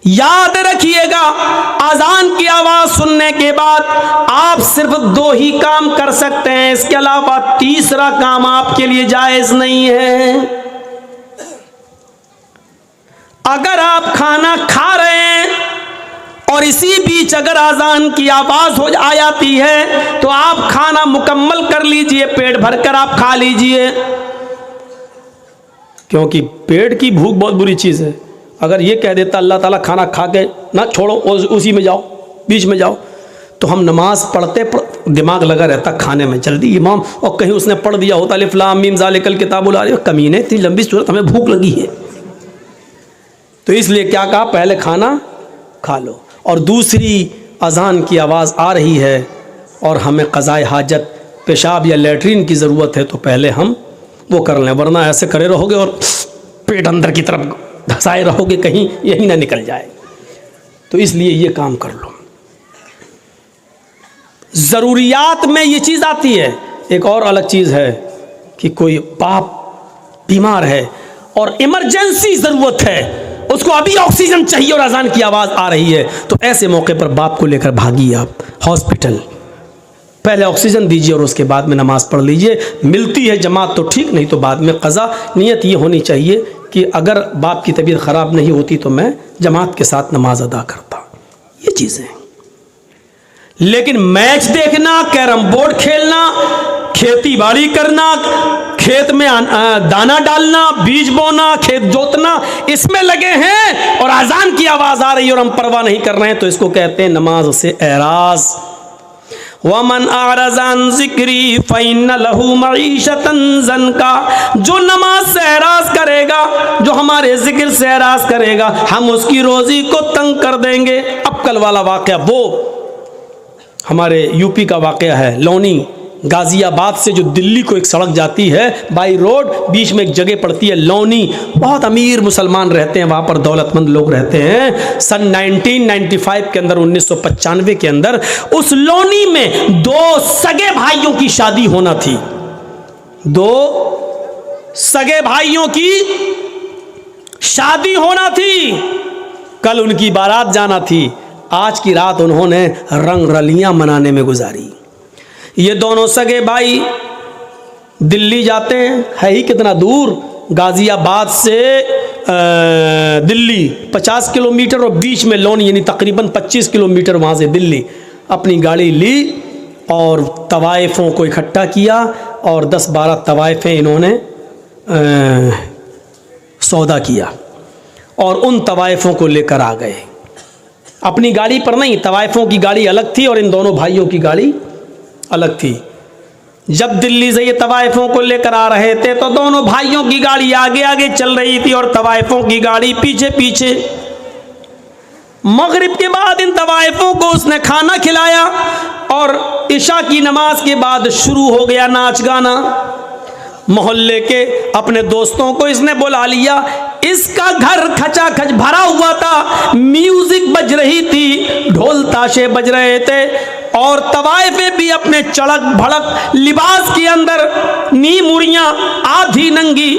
याद रखिएगा, अजान की आवाज सुनने के बाद आप सिर्फ 2 ही काम कर सकते हैं, इसके अलावा तीसरा काम आपके लिए जायज नहीं है। अगर आप खाना खा रहे हैं और इसी बीच अगर अजान की आवाज हो आ जाती है तो आप खाना मुकम्मल कर लीजिए, पेट भरकर आप खा लीजिए, क्योंकि पेट की भूख बहुत बुरी चीज है। अगर ये कह देता अल्लाह ताला खाना खा के ना छोड़ो, उसी में जाओ, बीच में जाओ, तो हम नमाज पढ़ते दिमाग लगा रहता खाने में, जल्दी इमाम, और कहीं उसने पढ़ दिया होता अलिफ लाम मीम ज़ालिकल किताबुल ला, कमीने इतनी लंबी सूरत, हमें भूख लगी है। तो इसलिए क्या कहा, पहले खाना खा लो। और दूसरी, अजान की आवाज़ आ रही है और हमें क़ज़ाए हाजत, पेशाब या लेटरिन की ज़रूरत है, तो पहले हम वो कर लें, वरना ऐसे करे रहोगे और पेट अंदर की तरफ धसाए रहोगे, कहीं यही ना निकल जाए। तो इसलिए ये काम कर लो। ज़रूरियात में ये चीज़ आती है। एक और अलग चीज़ है कि कोई बाप बीमार है और इमरजेंसी ज़रूरत है, उसको अभी ऑक्सीजन चाहिए और अजान की आवाज़ आ रही है, तो ऐसे मौके पर बाप को लेकर भागिए आप हॉस्पिटल, पहले ऑक्सीजन दीजिए और उसके बाद में नमाज़ पढ़ लीजिए। मिलती है जमात तो ठीक, नहीं तो बाद में क़ज़ा। नियत ये होनी चाहिए कि अगर बाप की तबीयत ख़राब नहीं होती तो मैं जमात के साथ नमाज अदा करता। ये चीज़ें, लेकिन मैच देखना, कैरम बोर्ड खेलना, खेती बाड़ी करना, खेत में दाना डालना, बीज बोना, खेत जोतना, इसमें लगे हैं और अजान की आवाज़ आ रही है और हम परवाह नहीं कर रहे हैं, तो इसको कहते हैं नमाज से एराज़। वमन आरज़ान ज़िक्री फ़इन्न लहू मईशतन ज़नका, जो नमाज से एराज़ करेगा, जो हमारे ज़िक्र से एराज़ करेगा, हम उसकी रोज़ी को तंग कर देंगे। अब कल वाला वाक़या वो हमारे यूपी का वाक़या है, लौनी, गाज़ियाबाद से जो दिल्ली को एक सड़क जाती है बाई रोड, बीच में एक जगह पड़ती है लौनी, बहुत अमीर मुसलमान रहते हैं वहाँ पर, दौलतमंद लोग रहते हैं। सन 1995 के अंदर, 1995 के अंदर उस लौनी में 2 सगे भाइयों की शादी होना थी। 2 सगे भाइयों की शादी होना थी, कल उनकी बारात जाना थी। आज की रात उन्होंने रंग रलियां मनाने में गुजारी। ये दोनों सगे भाई दिल्ली जाते हैं, है ही कितना दूर, गाज़ियाबाद से दिल्ली 50 किलोमीटर और बीच में लौनी, यानी तकरीबन 25 किलोमीटर वहाँ से दिल्ली। अपनी गाड़ी ली और तवाइफ़ों को इकट्ठा किया और 10-12 तवाइफ़ें इन्होंने सौदा किया और उन तवाइफ़ों को लेकर आ गए। अपनी गाड़ी पर नहीं, तवाइफ़ों की गाड़ी अलग थी और इन दोनों भाइयों की गाड़ी अलग थी। जब दिल्ली से ये तवाइफ़ों को लेकर आ रहे थे तो दोनों भाइयों की गाड़ी आगे आगे चल रही थी और तवाइफ़ों की गाड़ी पीछे पीछे। मगरिब के बाद इन तवाइफ़ों को उसने खाना खिलाया और इशा की नमाज के बाद शुरू हो गया नाच गाना। मोहल्ले के अपने दोस्तों को इसने बुला लिया। इसका घर खचाखच भरा हुआ था, म्यूजिक बज रही थी, ढोल ताशे बज रहे थे और तवाइफें भी अपने चड़क भड़क लिबास के अंदर, नी मुड़ियाँ आधी नंगी,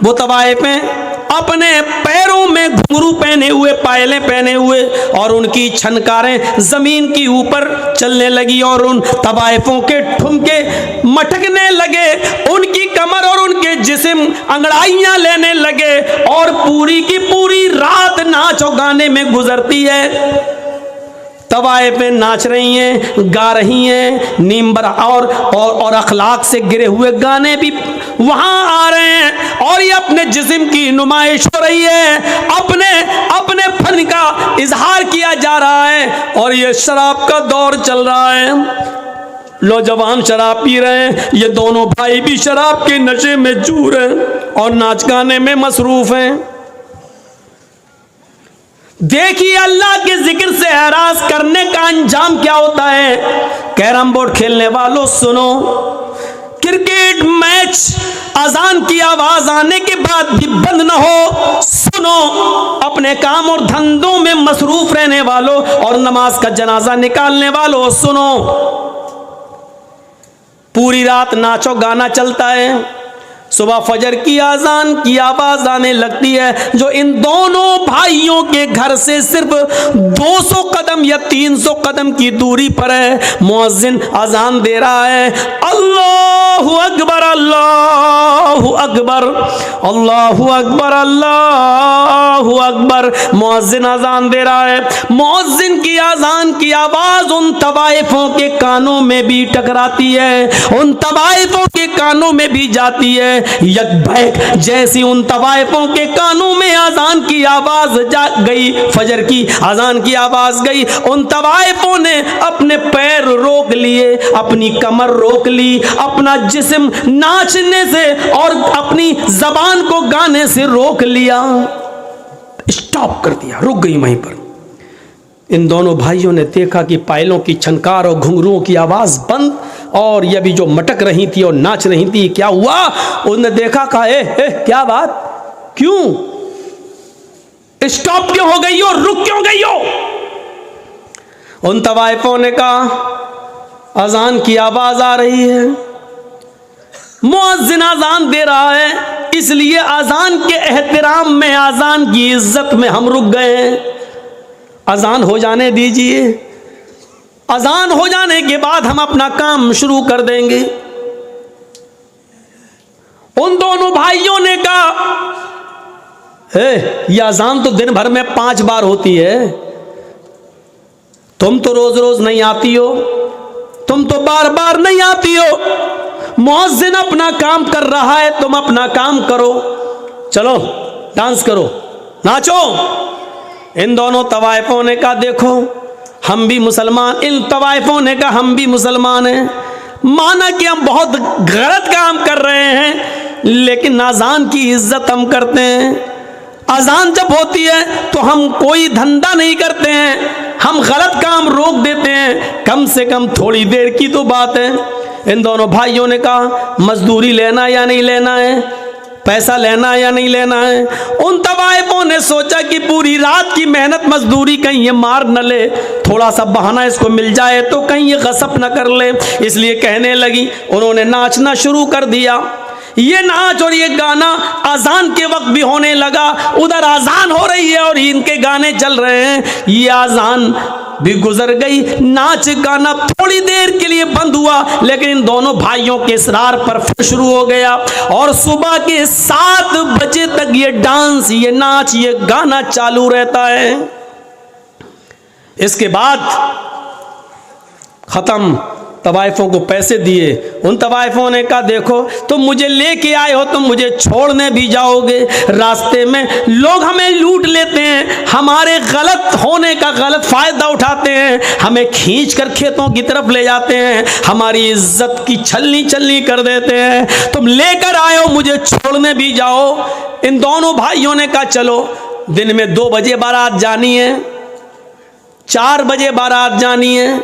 वो तवाइफें अपने पैरों में घुंघरू पहने हुए, पायलें पहने हुए और उनकी छनकारें ज़मीन की ऊपर चलने लगी और उन तवाइफों के ठुमके मटकने लगे, उनकी कमर और उनके जिस्म अंगड़ाइयाँ लेने लगे और पूरी की पूरी रात नाच और गाने में गुजरती है। तवाइफें नाच रही हैं, गा रही हैं, नीमबर और अखलाक से गिरे हुए गाने भी वहाँ आ रहे हैं और ये अपने जिस्म की नुमाइश हो रही है, अपने फन का इजहार किया जा रहा है और ये शराब का दौर चल रहा है। नौजवान शराब पी रहे हैं, ये दोनों भाई भी शराब के नशे में चूर हैं और नाच गाने में मसरूफ हैं। देखिए अल्लाह के जिक्र से एराज करने का अंजाम क्या होता है। कैरम बोर्ड खेलने वालों सुनो, क्रिकेट मैच अजान की आवाज आने के बाद भी बंद न हो, सुनो। अपने काम और धंधों में मसरूफ रहने वालों और नमाज का जनाजा निकालने वालों सुनो। पूरी रात नाचो गाना चलता है, सुबह फजर की आजान की आवाज आने लगती है, जो इन दोनों भाइयों के घर से सिर्फ 200 कदम या 300 कदम की दूरी पर है। मुअज्जिन आजान दे रहा है, अल्लाहु अकबर अल्लाहु अकबर अल्लाहु अकबर अल्लाहु अकबर। मुअज्जिन आजान दे रहा है। मुअज्जिन की आजान की आवाज उन तवाइफों के कानों में भी टकराती है, उन तवाइफों के कानों में भी जाती है। यकबैक जैसी उन तवाइफों के कानों में आजान की आवाज जा गई, फजर की आजान की आवाज गई, उन तवाइफों ने अपने पैर रोक लिए, अपनी कमर रोक ली, अपना जिस्म नाचने से और अपनी जबान को गाने से रोक लिया, स्टॉप कर दिया, रुक गई वहीं पर। इन दोनों भाइयों ने देखा कि पायलों की छनकार और घुंघरुओं की आवाज बंद, और ये भी जो मटक रही थी और नाच रही थी, क्या हुआ? उन्होंने देखा, कहा क्या बात, क्यों स्टॉप क्यों हो गई हो, रुक क्यों गई हो? उन तवाइफों ने कहा अजान की आवाज आ रही है, मुअज्जिन अजान दे रहा है, इसलिए अजान के एहतराम में, अजान की इज्जत में हम रुक गए हैं। अजान हो जाने दीजिए, अजान हो जाने के बाद हम अपना काम शुरू कर देंगे। उन दोनों भाइयों ने कहा, ये अजान तो दिन भर में 5 बार होती है, तुम तो रोज रोज नहीं आती हो, तुम तो बार बार नहीं आती हो, मुअज्जिन अपना काम कर रहा है, तुम अपना काम करो, चलो डांस करो, नाचो। इन दोनों तवाइफों ने कहा देखो हम भी मुसलमान, इन तवाइफों ने कहा हम भी मुसलमान हैं, माना कि हम बहुत गलत काम कर रहे हैं, लेकिन अजान की इज्जत हम करते हैं। अजान जब होती है तो हम कोई धंधा नहीं करते हैं, हम गलत काम रोक देते हैं, कम से कम थोड़ी देर की तो बात है। इन दोनों भाइयों ने कहा मजदूरी लेना या नहीं लेना है, पैसा लेना या नहीं लेना है। उन तवाइफों ने सोचा कि पूरी रात की मेहनत मजदूरी कहीं ये मार न ले, थोड़ा सा बहाना इसको मिल जाए तो कहीं ये गसब न कर ले, इसलिए कहने लगी। उन्होंने नाचना शुरू कर दिया। ये नाच और ये गाना अजान के वक्त भी होने लगा, उधर अजान हो रही है और इनके गाने चल रहे हैं। ये अजान भी गुजर गई, नाच गाना थोड़ी देर के लिए बंद हुआ, लेकिन इन दोनों भाइयों के इसरार पर फिर शुरू हो गया और सुबह के 7 बजे तक ये डांस, ये नाच, ये गाना चालू रहता है। इसके बाद खत्म, तवाइफों को पैसे दिए। उन तवाइफों ने कहा देखो तुम मुझे लेके आए हो, तुम मुझे छोड़ने भी जाओगे, रास्ते में लोग हमें लूट लेते हैं, हमारे गलत होने का गलत फायदा उठाते हैं, हमें खींच कर खेतों की तरफ ले जाते हैं, हमारी इज्जत की छलनी छलनी कर देते हैं, तुम लेकर आए हो, मुझे छोड़ने भी जाओ। इन दोनों भाइयों ने कहा चलो, दिन में 2 बजे बारात जानी है, 4 बजे बारात जानी है,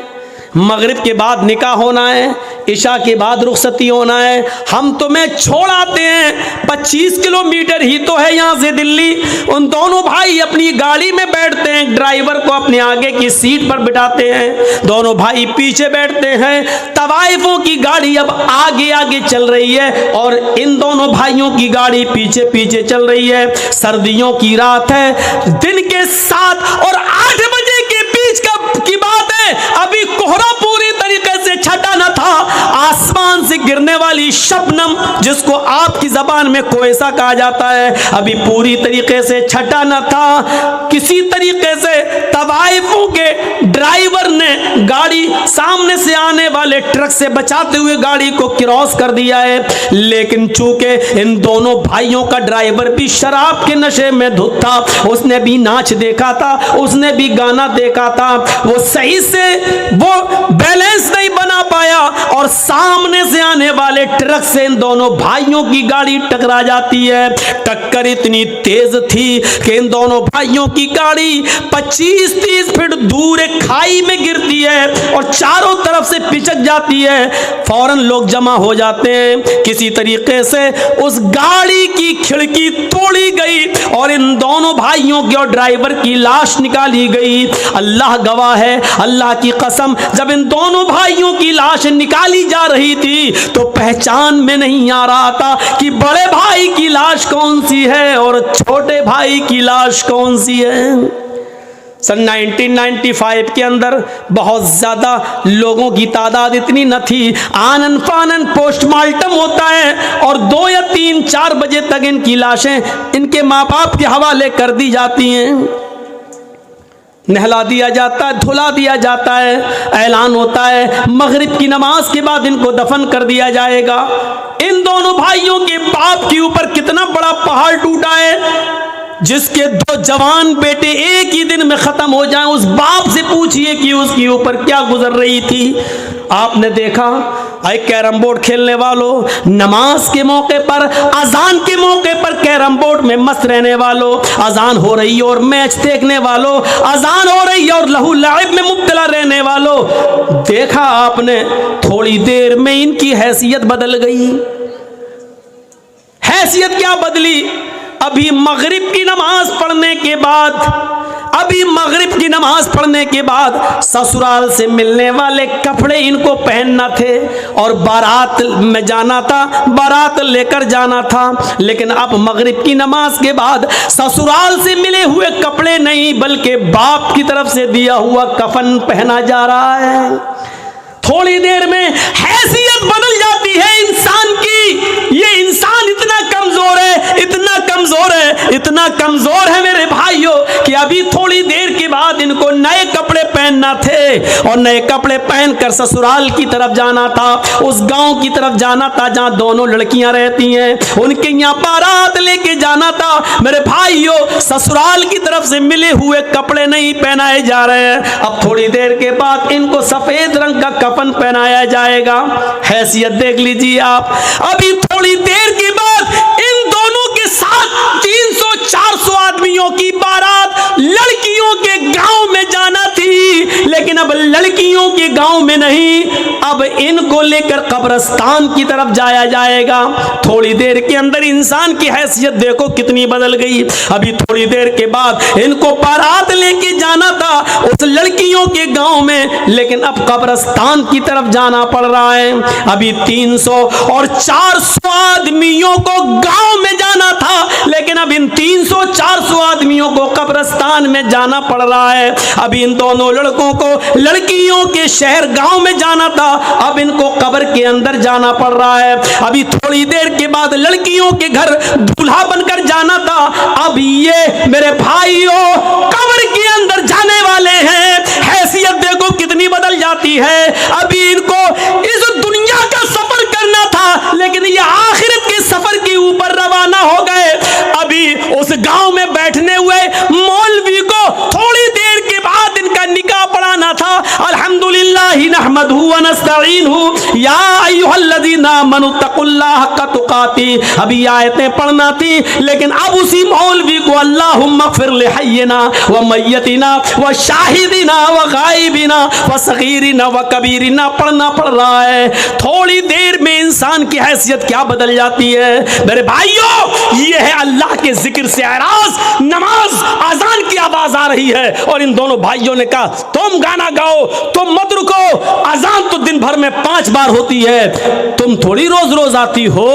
मगरिब के बाद निकाह होना है, इशा के बाद रुखसती होना है, हम तुम्हें छोड़ आते हैं, 25 किलोमीटर ही तो है यहाँ से दिल्ली। उन दोनों भाई अपनी गाड़ी में बैठते हैं, ड्राइवर को अपने आगे की सीट पर बिठाते हैं, दोनों भाई पीछे बैठते हैं। तवाइफों की गाड़ी अब आगे आगे चल रही है और इन दोनों भाइयों की गाड़ी पीछे पीछे चल रही है। सर्दियों की रात है, दिन के 7 और 8 बजे के बीच की बात है, अभी कोहरा पूरी तरीके से छटा न था, आसमान से गिरने वाली शबनम, जिसको आपकी जबान में कोयसा कहा जाता है, अभी पूरी तरीके से छटा न था। किसी तरीके से तवाइफों के ड्राइवर ने गाड़ी सामने से आने वाले ट्रक से बचाते हुए गाड़ी को क्रॉस कर दिया है, लेकिन चूंकि इन दोनों भाइयों का ड्राइवर भी शराब के नशे में धुत था, उसने भी नाच देखा था, उसने भी गाना देखा था, वो सही से वो बैलेंस नहीं बना पाया और सामने से आने वाले ट्रक से इन दोनों भाइयों की गाड़ी टकरा जाती है। टक्कर इतनी तेज थी कि इन दोनों भाइयों की गाड़ी 25-30 फीट दूर एक खाई में गिरती है और चारों तरफ से पिचक जाती है। फौरन लोग जमा हो जाते हैं। किसी तरीके से उस गाड़ी की खिड़की तोड़ी गई और इन दोनों भाइयों की और ड्राइवर की लाश निकाली गई। अल्लाह गवाह है, अल्लाह की कसम, जब इन दोनों भाइयों की लाश निकाली जा रही थी तो पहचान में नहीं आ रहा था कि बड़े भाई की लाश कौन सी है और छोटे भाई की लाश कौन सी है। सन 1995 के अंदर बहुत ज़्यादा लोगों की तादाद इतनी न थी। आनन फानन पोस्टमार्टम होता है और 2 या 3 4 बजे तक इनकी लाशें इनके माँ बाप के हवाले कर दी जाती हैं। नहला दिया जाता है, धुला दिया जाता है, ऐलान होता है मगरिब की नमाज के बाद इनको दफन कर दिया जाएगा। इन दोनों भाइयों के बाप के ऊपर कितना बड़ा पहाड़ टूटा है, जिसके 2 जवान बेटे एक ही दिन में खत्म हो जाएं। उस बाप से पूछिए कि उसके ऊपर क्या गुजर रही थी। आपने देखा कैरम बोर्ड खेलने वालों, नमाज के मौके पर, अजान के मौके पर कैरम बोर्ड में मस्त रहने वालों, अजान हो रही है और मैच देखने वालों, अजान हो रही है और लहू लाइब में मुब्तला रहने वालों, देखा आपने थोड़ी देर में इनकी हैसियत बदल गई। हैसियत क्या बदली? अभी मगरिब की नमाज पढ़ने के बाद, अभी मगरिब की नमाज पढ़ने के बाद ससुराल से मिलने वाले कपड़े इनको पहनना थे और बारात में जाना था, बारात लेकर जाना था। लेकिन अब मगरिब की नमाज के बाद ससुराल से मिले हुए कपड़े नहीं बल्कि बाप की तरफ से दिया हुआ कफन पहना जा रहा है। थोड़ी देर में हैसियत बदल जाती है इंसान की। ये इंसान इतना कमजोर है, इतना कमजोर है, इतना कमजोर है मेरे भाइयों कि अभी थोड़ी देर के बाद इनको नए कपड़े पहनना थे और नए कपड़े पहनकर ससुराल की तरफ जाना था, उस गांव की तरफ जाना था जहां दोनों लड़कियां रहती हैं, उनके यहाँ बारात लेके जाना था। मेरे भाइयों, ससुराल की तरफ से मिले हुए कपड़े नहीं पहनाए जा रहे हैं। अब थोड़ी देर के बाद इनको सफेद रंग का कफन पहनाया जाएगा। हैसियत देख लीजिए आप। अभी थोड़ी देर के बाद इन दोनों के साथ 300-400 आदमियों की बारात लड़कियों के गांव में जाना थी, लेकिन अब लड़कियों के गांव में नहीं, अब इनको लेकर कब्रिस्तान की तरफ जाया जाएगा। थोड़ी देर के अंदर इंसान की हैसियत देखो कितनी बदल गई। अभी थोड़ी देर के बाद इनको बारात लेके जाना था उस लड़कियों के गांव में, लेकिन अब कब्रिस्तान की तरफ जाना पड़ रहा है। अभी 300 और 400 आदमियों को गांव में जाना था, लेकिन अब इन 300-400 आदमियों को कब्रिस्तान में जाना पड़ रहा है। अभी इन दोनों लड़कों को लड़कियों के शहर गांव में जाना था, अब इनको कब्र के अंदर जाना पड़ रहा है। अभी थोड़ी देर के बाद लड़कियों के घर दूल्हा बनकर जाना था, अब ये मेरे भाइयों कब्र के अंदर जाने वाले हैं। हैसियत देखो कितनी बदल जाती है। अभी इनको इस दुनिया का सफर करना था, लेकिन ये आखिरत के सफर के ऊपर रवाना हो गए। अभी उस गांव में बैठने हुए मौलवी को थोड़ी देर के बाद इनका निकाह पढ़ाना था। अल्हम्दुलिल्लाह नहमदुहु व नस्तईनुहु या अय्युहल्लज़ीना आमनू तक़ुल्लाह हक़्क़ तुक़ाती, अभी आयतें पढ़ना थी, लेकिन अब उसी मौलवी को अल्लाहुम्मा ग़फ़िर लिहय्यिना व मय्यतिना व शाहिदिना व गायबिना व सगीरिना व कबीरिना पढ़ना पड़ रहा है। थोड़ी देर में इंसान की हैसियत क्या बदल जाती है। मेरे भाइयों, ये है अल्लाह के जिक्र से एराज। नमाज अजान की आवाज आ रही है और इन दोनों भाइयों ने कहा तुम गाना गाओ, तुम मत रुको, अजान तो दिन भर में 5 बार होती है, तुम थोड़ी रोज रोज आती हो,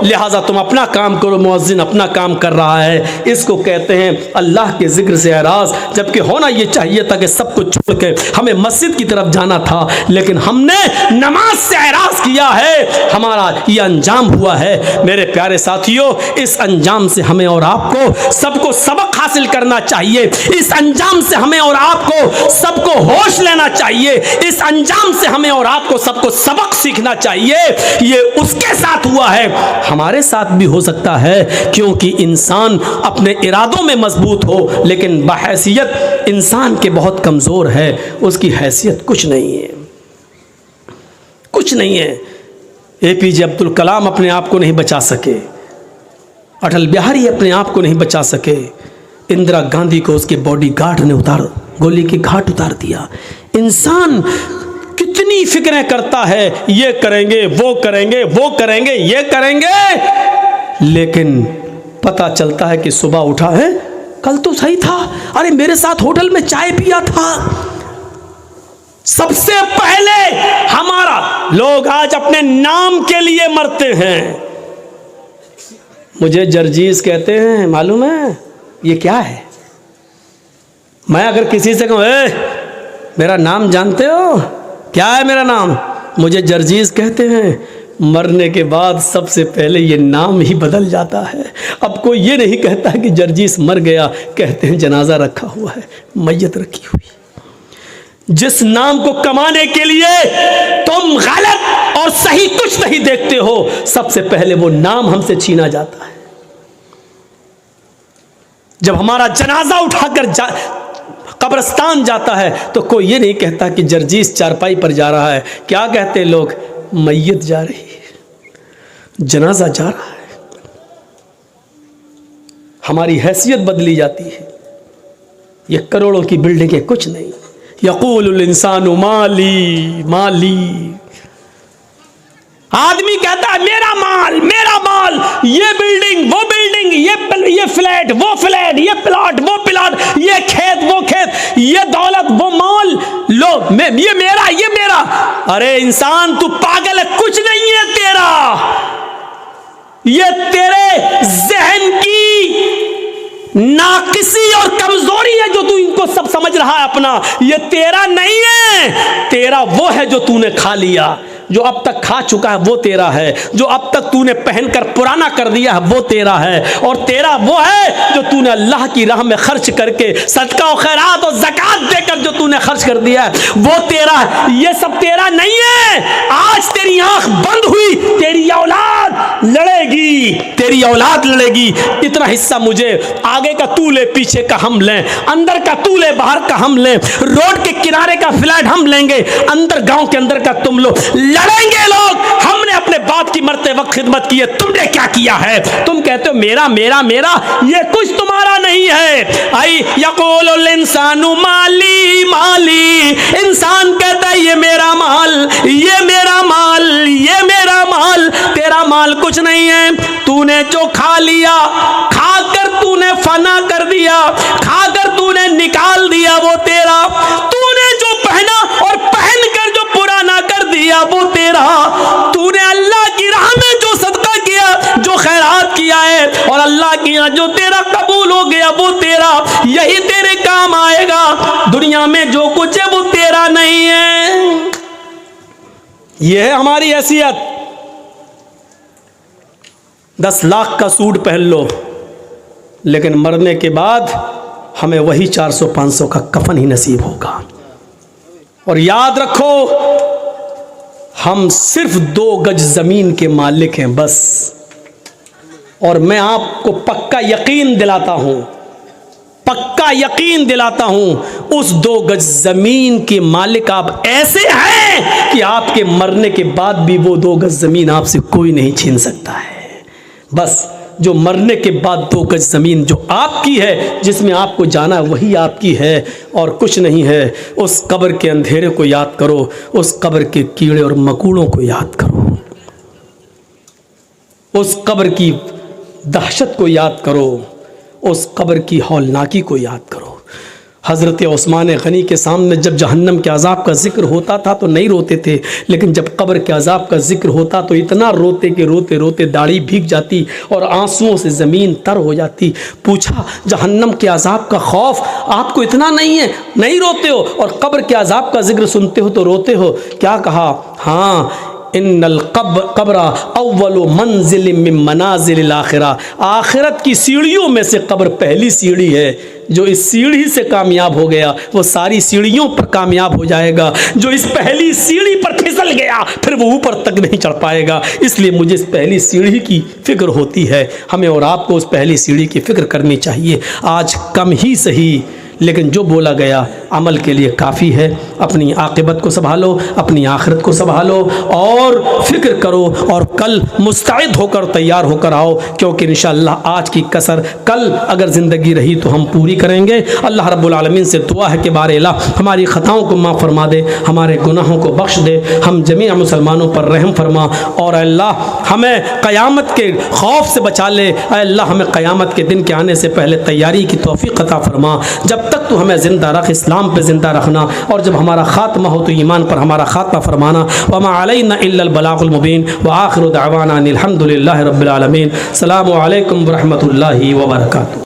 लिहाजा तुम अपना काम करो, मुअज्जिन अपना काम कर रहा है। इसको कहते हैं अल्लाह के जिक्र से एराज। जबकि होना ये चाहिए था कि सब कुछ छोड़ के हमें मस्जिद की तरफ जाना था, लेकिन हमने नमाज से एराज किया है, हमारा ये अंजाम हुआ है। मेरे प्यारे साथियों, इस अंजाम से हमें और आपको सबको सबक हासिल करना चाहिए। इस अंजाम से हमें और आपको सबको होश लेना चाहिए। इस अंजाम से हमें और आपको सबको सबक सीखना चाहिए। ये उसके साथ हुआ है, हमारे साथ भी हो सकता है, क्योंकि इंसान अपने इरादों में मजबूत हो, लेकिन बहैसियत इंसान के बहुत कमज़ोर है, उसकी हैसियत कुछ नहीं है, कुछ नहीं है। APJ अब्दुल कलाम अपने आप को नहीं बचा सके, अटल बिहारी अपने आप को नहीं बचा सके, इंदिरा गांधी को उसके बॉडीगार्ड ने गोली की घाट उतार दिया। इंसान कितनी फिक्रें करता है, ये करेंगे, वो करेंगे, वो करेंगे, ये करेंगे, लेकिन पता चलता है कि सुबह उठा है, कल तो सही था, अरे मेरे साथ होटल में चाय पिया था। सबसे पहले हमारा लोग आज अपने नाम के लिए मरते हैं। मुझे जर्जीस कहते हैं, मालूम है ये क्या है? मैं अगर किसी से कहूँ मेरा नाम जानते हो क्या है मेरा नाम, मुझे जर्जीस कहते हैं, मरने के बाद सबसे पहले ये नाम ही बदल जाता है। अब कोई ये नहीं कहता कि जर्जीस मर गया, कहते हैं जनाजा रखा हुआ है, मैयत रखी हुई। जिस नाम को कमाने के लिए तुम गलत और सही कुछ नहीं देखते हो, सबसे पहले वो नाम हमसे छीना जाता है। जब हमारा जनाजा उठाकर कब्रिस्तान जाता है तो कोई ये नहीं कहता कि जर्जीस चारपाई पर जा रहा है, क्या कहते हैं लोग, मैयत जा रही है, जनाजा जा रहा है। हमारी हैसियत बदली जाती है। ये करोड़ों की बिल्डिंगें कुछ नहीं। यक़ूलुल इंसानु माली माली, आदमी कहता है मेरा माल मेरा माल, ये बिल्डिंग वो बिल्डिंग, ये फ्लैट वो फ्लैट, ये प्लॉट वो प्लॉट, ये खेत वो खेत, ये दौलत वो माल, लो ये मेरा। अरे इंसान तू पागल है, कुछ नहीं है तेरा। ये तेरे जहन की नाकिसी और कमजोरी है जो तू इनको सब समझ रहा है अपना। ये तेरा नहीं है, तेरा वो है जो तूने खा लिया, जो अब तक खा चुका है वो तेरा है, जो अब तक तूने पहनकर पुराना कर दिया है वो तेरा है, और तेरा वो है जो तूने अल्लाह की राह में खर्च करके सदका और खैरात और ज़कात देकर जो तूने खर्च कर दिया है वो तेरा है। ये सब तेरा नहीं है। आज तेरी आंख बंद हुई, तेरी औलाद लड़ेगी, तेरी औलाद लड़ेगी। इतना हिस्सा मुझे, आगे का तू ले, पीछे का हम लें, अंदर का तू ले, बाहर का हम लें, रोड के किनारे का फ्लैट हम लेंगे, अंदर गांव के अंदर का तुम लो। लड़ेंगे लोग। हमने अपने बाप की मरते वक्त खिदमत की है, तुमने क्या किया है? तुम कहते हो मेरा मेरा मेरा, ये कुछ तुम्हारा नहीं है। आई यक़ूलुल इंसानु माली माली, इंसान कहता है ये मेरा माल, ये मेरा माल, ये मेरा माल। तेरा माल कुछ नहीं है। तूने जो खा लिया, खाकर तूने फना कर दिया, खाकर तूने निकाल दिया वो तेरा। तूने जो पहना और पहनकर जो पुराना कर दिया वो तेरा। तूने अल्लाह की राह में जो सदका किया, जो खैरात किया है और अल्लाह की राह जो तेरा कबूल हो गया वो तेरा, यही तेरे काम आएगा। दुनिया में जो कुछ है वो तेरा नहीं है। यह है हमारी हैसियत। 10 लाख का सूट पहन लो, लेकिन मरने के बाद हमें वही 400-500 का कफन ही नसीब होगा। और याद रखो, हम सिर्फ 2 गज जमीन के मालिक हैं बस। और मैं आपको पक्का यकीन दिलाता हूं, पक्का यकीन दिलाता हूं, उस 2 गज जमीन के मालिक आप ऐसे हैं कि आपके मरने के बाद भी वो 2 गज जमीन आपसे कोई नहीं छीन सकता है। बस जो मरने के बाद 2 गज ज़मीन जो आपकी है, जिसमें आपको जाना वही आपकी है और कुछ नहीं है। उस कब्र के अंधेरे को याद करो, उस कब्र के कीड़े और मकोड़ों को याद करो, उस कब्र की दहशत को याद करो, उस कब्र की हौलनाकी को याद करो। हज़रत उस्मान गनी के सामने जब जहन्नम के अज़ाब का जिक्र होता था तो नहीं रोते थे, लेकिन जब कब्र के अज़ाब का जिक्र होता तो इतना रोते कि रोते रोते दाढ़ी भीग जाती और आंसुओं से ज़मीन तर हो जाती। पूछा, जहन्नम के अज़ाब का खौफ आपको इतना नहीं है, नहीं रोते हो, और कब्र के अज़ाब का जिक्र सुनते हो तो रोते हो? क्या कहा? हाँ, इन्नल कब्र अव्वलु मंजिल मिन मनाजिल आखिरा, आखिरत की सीढ़ियों में से कब्र पहली सीढ़ी है। जो इस सीढ़ी से कामयाब हो गया वो सारी सीढ़ियों पर कामयाब हो जाएगा। जो इस पहली सीढ़ी पर फिसल गया फिर वो ऊपर तक नहीं चढ़ पाएगा। इसलिए मुझे इस पहली सीढ़ी की फिक्र होती है। हमें और आपको उस पहली सीढ़ी की फिक्र करनी चाहिए। आज कम ही सही, लेकिन जो बोला गया अमल के लिए काफ़ी है। अपनी आक़िबत को संभालो, अपनी आखिरत को संभालो और फ़िक्र करो और कल मुस्तैद होकर तैयार होकर आओ, क्योंकि इंशाअल्लाह आज की कसर कल अगर ज़िंदगी रही तो हम पूरी करेंगे। अल्लाह रब्बुल आलमीन से दुआ है कि बारे अल्लाह हमारी ख़ताओं को माफ़ फरमा दे, हमारे गुनाहों को बख्श दे, हम जमीअ मुसलमानों पर रहम फरमा और अल्लाह हमें क़यामत के खौफ से बचा ले। अल्लाह हमें क़यामत के दिन के आने से पहले तैयारी की तौफ़ीक़ अता फरमा। जब तक तू हमें ज़िंदा रख, इस्लाम पे ज़िंदा रखना, और जब हमारा ख़ात्मा हो तो ईमान पर हमारा ख़ात्मा फरमाना। वमा अलैना इल्लल बलागुल मुबीन व आखिरु दअवाना अनिल हम्दुलिल्लाहि रब्बिल आलमीन। अस्सलामु अलैकुम व रहमतुल्लाहि व बरकातुहू।